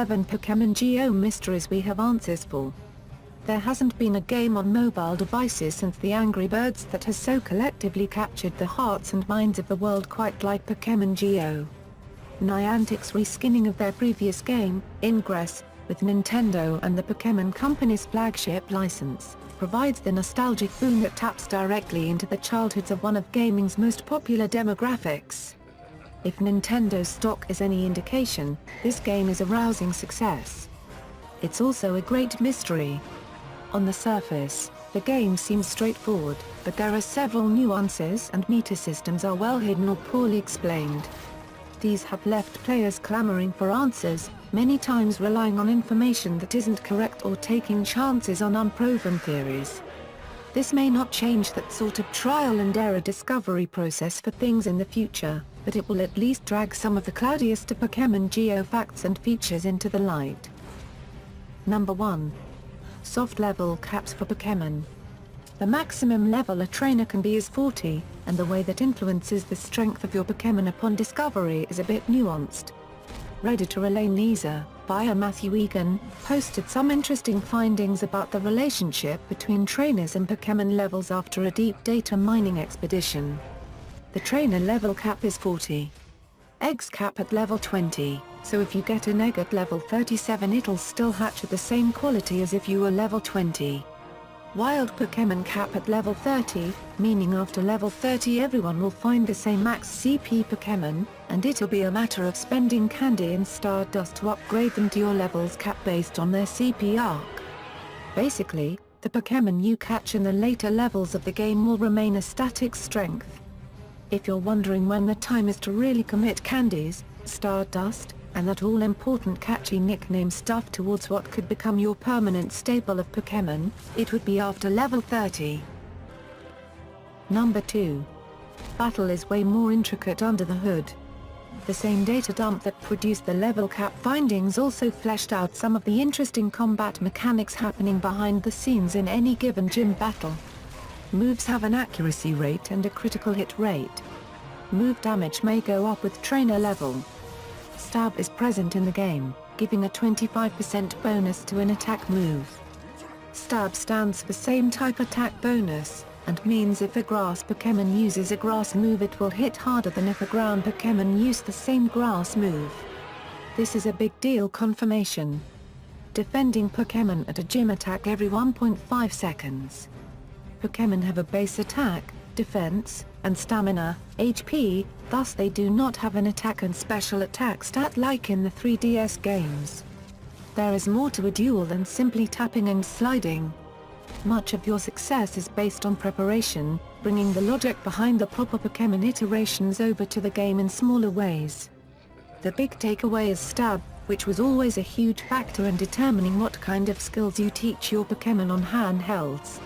7 Pokémon GO mysteries we have answers for. There hasn't been a game on mobile devices since the Angry Birds that has so collectively captured the hearts and minds of the world quite like Pokémon GO. Niantic's reskinning of their previous game, Ingress, with Nintendo and the Pokémon Company's flagship license, provides the nostalgic boon that taps directly into the childhoods of one of gaming's most popular demographics. If Nintendo's stock is any indication, this game is a rousing success. It's also a great mystery. On the surface, the game seems straightforward, but there are several nuances and meta systems are well hidden or poorly explained. These have left players clamoring for answers, many times relying on information that isn't correct or taking chances on unproven theories. This may not change that sort of trial-and-error discovery process for things in the future, but it will at least drag some of the cloudiest of Pokémon GO facts and features into the light. Number 1. Soft level caps for Pokémon. The maximum level a trainer can be is 40, and the way that influences the strength of your Pokémon upon discovery is a bit nuanced. Redditor Elaine Neeser, via Matthew Egan, posted some interesting findings about the relationship between trainers and Pokémon levels after a deep data mining expedition. The trainer level cap is 40. Eggs cap at level 20, so if you get an egg at level 37 it'll still hatch at the same quality as if you were level 20. Wild Pokémon cap at level 30, meaning after level 30 everyone will find the same max CP Pokémon, and it'll be a matter of spending candy and Stardust to upgrade them to your level's cap based on their CP arc. Basically, the Pokémon you catch in the later levels of the game will remain a static strength. If you're wondering when the time is to really commit candies, Stardust, and that all-important catchy nickname stuff towards what could become your permanent staple of Pokémon, it would be after level 30. Number 2. Battle is way more intricate under the hood. The same data dump that produced the level cap findings also fleshed out some of the interesting combat mechanics happening behind the scenes in any given gym battle. Moves have an accuracy rate and a critical hit rate. Move damage may go up with trainer level. Stab is present in the game, giving a 25% bonus to an attack move. Stab stands for same type attack bonus, and means if a grass Pokémon uses a grass move it will hit harder than if a ground Pokémon used the same grass move. This is a big deal confirmation. Defending Pokémon at a gym attack every 1.5 seconds. Pokémon have a base attack, defense, and stamina, HP, thus they do not have an attack and special attack stat like in the 3DS games. There is more to a duel than simply tapping and sliding. Much of your success is based on preparation, bringing the logic behind the proper Pokémon iterations over to the game in smaller ways. The big takeaway is stab, which was always a huge factor in determining what kind of skills you teach your Pokémon on handhelds.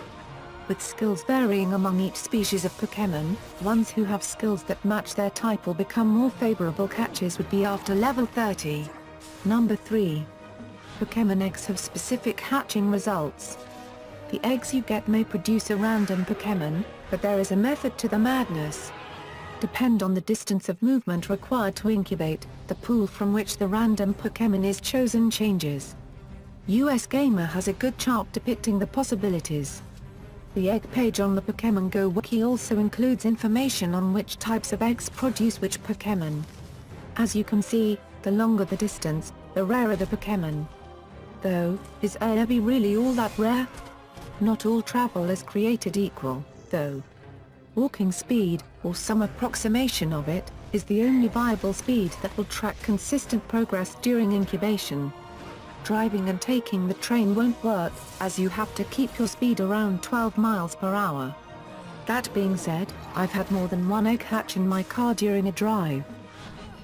With skills varying among each species of Pokémon, ones who have skills that match their type will become more favorable catches would be after level 30. Number 3. Pokémon eggs have specific hatching results. The eggs you get may produce a random Pokémon, but there is a method to the madness. Depend on the distance of movement required to incubate, the pool from which the random Pokémon is chosen changes. US Gamer has a good chart depicting the possibilities. The egg page on the Pokémon GO wiki also includes information on which types of eggs produce which Pokémon. As you can see, the longer the distance, the rarer the Pokémon. Though, is Eevee really all that rare? Not all travel is created equal, though. Walking speed, or some approximation of it, is the only viable speed that will track consistent progress during incubation. Driving and taking the train won't work, as you have to keep your speed around 12 miles per hour. That being said, I've had more than one egg hatch in my car during a drive.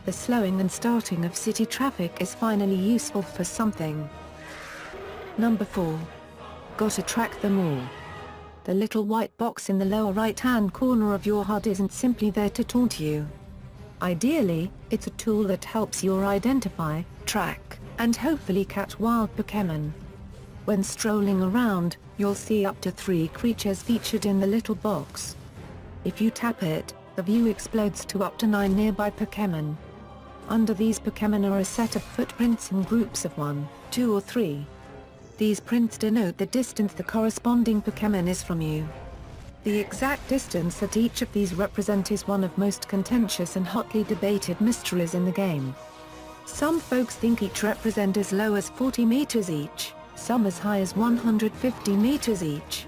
The slowing and starting of city traffic is finally useful for something. Number 4. Gotta track them all. The little white box in the lower right-hand corner of your HUD isn't simply there to taunt you. Ideally, it's a tool that helps you identify, track, and hopefully catch wild Pokémon. When strolling around, you'll see up to 3 creatures featured in the little box. If you tap it, the view explodes to up to 9 nearby Pokémon. Under these Pokémon are a set of footprints in groups of 1, 2 or 3. These prints denote the distance the corresponding Pokémon is from you. The exact distance that each of these represent is one of most contentious and hotly debated mysteries in the game. Some folks think each represent as low as 40 meters each, some as high as 150 meters each.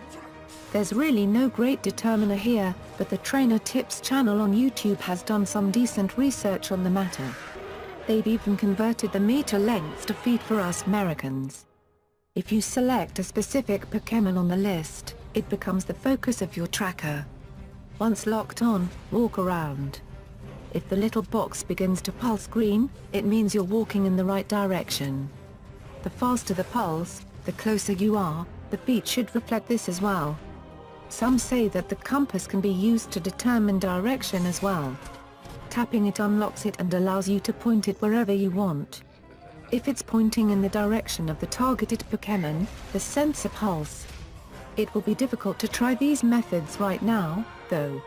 There's really no great determiner here, but the Trainer Tips channel on YouTube has done some decent research on the matter. They've even converted the meter lengths to feet for us Americans. If you select a specific Pokémon on the list, it becomes the focus of your tracker. Once locked on, walk around. If the little box begins to pulse green, it means you're walking in the right direction. The faster the pulse, the closer you are, the feet should reflect this as well. Some say that the compass can be used to determine direction as well. Tapping it unlocks it and allows you to point it wherever you want. If it's pointing in the direction of the targeted Pokémon, the sensor pulse. It will be difficult to try these methods right now, though.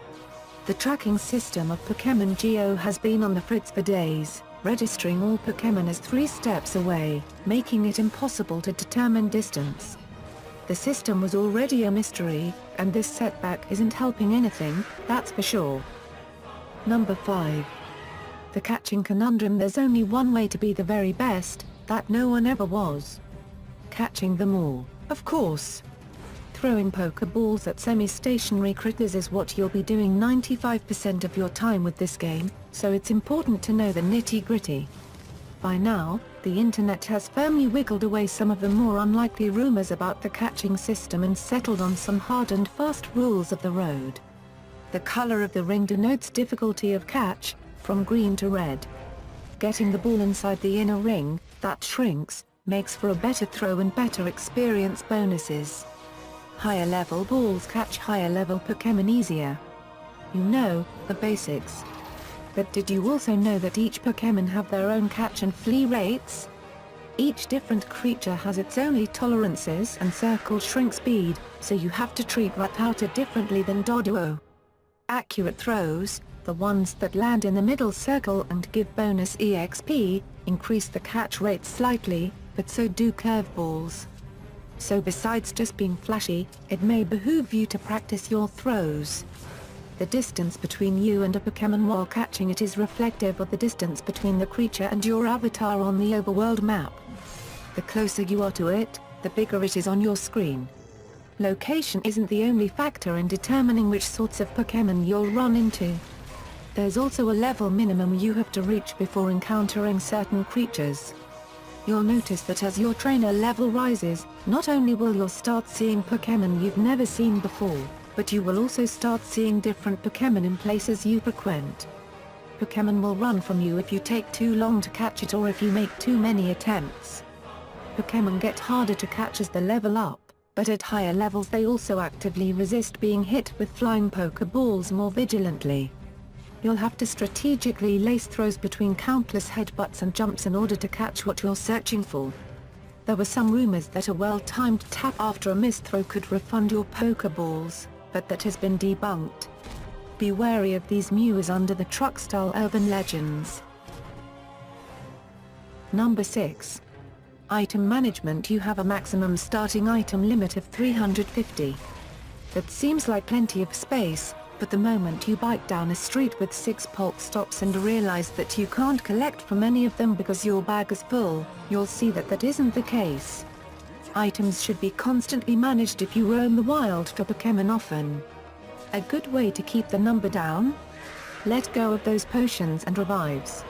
The tracking system of Pokémon GO has been on the fritz for days, registering all Pokémon as 3 steps away, making it impossible to determine distance. The system was already a mystery, and this setback isn't helping anything, that's for sure. Number 5. The catching conundrum. There's only one way to be the very best, that no one ever was. Catching them all, of course. Throwing Pokeballs at semi-stationary critters is what you'll be doing 95% of your time with this game, so it's important to know the nitty-gritty. By now, the internet has firmly wiggled away some of the more unlikely rumors about the catching system and settled on some hard and fast rules of the road. The color of the ring denotes difficulty of catch, from green to red. Getting the ball inside the inner ring, that shrinks, makes for a better throw and better experience bonuses. Higher level balls catch higher level Pokémon easier. You know, the basics. But did you also know that each Pokémon have their own catch and flee rates? Each different creature has its own tolerances and circle shrink speed, so you have to treat Rattata differently than Doduo. Accurate throws, the ones that land in the middle circle and give bonus EXP, increase the catch rate slightly, but so do curveballs. So besides just being flashy, it may behoove you to practice your throws. The distance between you and a Pokémon while catching it is reflective of the distance between the creature and your avatar on the overworld map. The closer you are to it, the bigger it is on your screen. Location isn't the only factor in determining which sorts of Pokémon you'll run into. There's also a level minimum you have to reach before encountering certain creatures. You'll notice that as your trainer level rises, not only will you start seeing Pokémon you've never seen before, but you will also start seeing different Pokémon in places you frequent. Pokémon will run from you if you take too long to catch it or if you make too many attempts. Pokémon get harder to catch as they level up, but at higher levels they also actively resist being hit with flying Pokeballs more vigilantly. You'll have to strategically lace throws between countless headbutts and jumps in order to catch what you're searching for. There were some rumors that a well-timed tap after a missed throw could refund your Pokeballs, but that has been debunked. Be wary of these mews under the truck-style urban legends. Number 6. Item management. You have a maximum starting item limit of 350. That seems like plenty of space, but the moment you bike down a street with 6 Pokestops and realize that you can't collect from any of them because your bag is full, you'll see that that isn't the case. Items should be constantly managed if you roam the wild for Pokémon often. A good way to keep the number down? Let go of those potions and revives.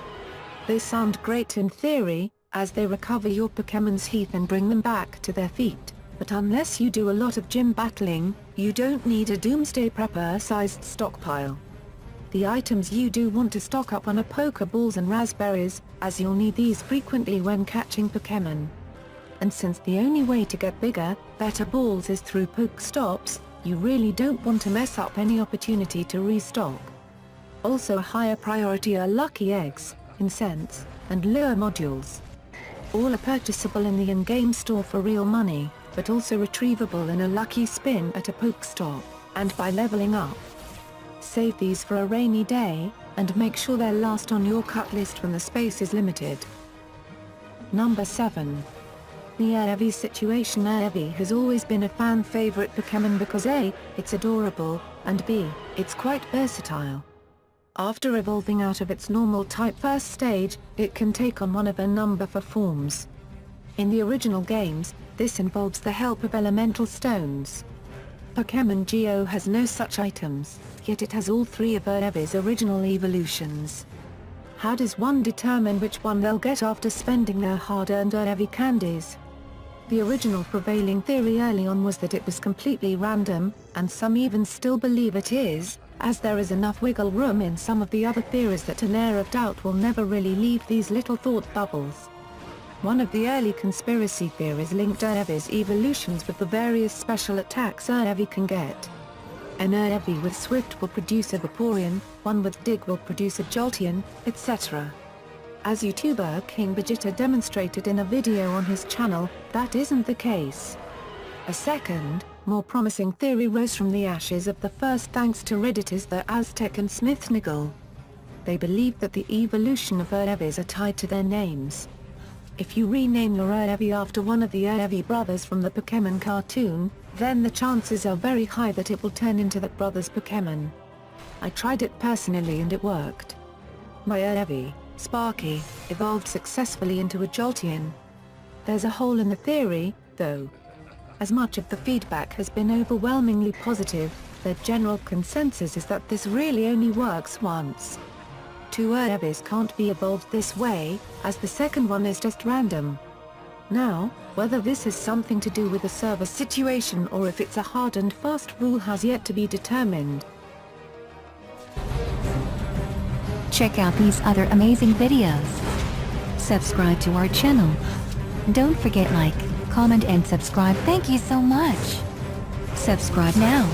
They sound great in theory, as they recover your Pokémon's heath and bring them back to their feet, but unless you do a lot of gym battling, you don't need a Doomsday Prepper-sized stockpile. The items you do want to stock up on are Pokeballs and raspberries, as you'll need these frequently when catching Pokémon. And since the only way to get bigger, better balls is through Pokestops, you really don't want to mess up any opportunity to restock. Also a higher priority are lucky eggs, incense, and lure modules. All are purchasable in the in-game store for real money, but also retrievable in a lucky spin at a Pokestop, and by leveling up. Save these for a rainy day, and make sure they're last on your cut list when the space is limited. Number 7. The Eevee situation. Eevee has always been a fan favorite Pokémon because A, it's adorable, and B, it's quite versatile. After evolving out of its normal type first stage, it can take on one of a number of forms. In the original games, this involves the help of elemental stones. Pokémon GO has no such items, yet it has all three of Eevee's original evolutions. How does one determine which one they'll get after spending their hard-earned Eevee candies? The original prevailing theory early on was that it was completely random, and some even still believe it is, as there is enough wiggle room in some of the other theories that an air of doubt will never really leave these little thought bubbles. One of the early conspiracy theories linked Eevee's evolutions with the various special attacks Eevee can get. An Eevee with Swift will produce a Vaporeon, one with Dig will produce a Jolteon, etc. As YouTuber King Vegeta demonstrated in a video on his channel, that isn't the case. A second, more promising theory rose from the ashes of the first thanks to Redditors the Aztec and Smithsniggle. They believe that the evolution of Eevees are tied to their names. If you rename your Eevee after one of the Eevee brothers from the Pokémon cartoon, then the chances are very high that it will turn into that brother's Pokémon. I tried it personally and it worked. My Eevee, Sparky, evolved successfully into a Jolteon. There's a hole in the theory, though. As much of the feedback has been overwhelmingly positive, the general consensus is that this really only works once. Two Eevees can't be evolved this way, as the second one is just random. Now, whether this has something to do with the server situation or if it's a hard and fast rule has yet to be determined. Check out these other amazing videos. Subscribe to our channel. Don't forget like, comment and subscribe. Thank you so much. Subscribe now.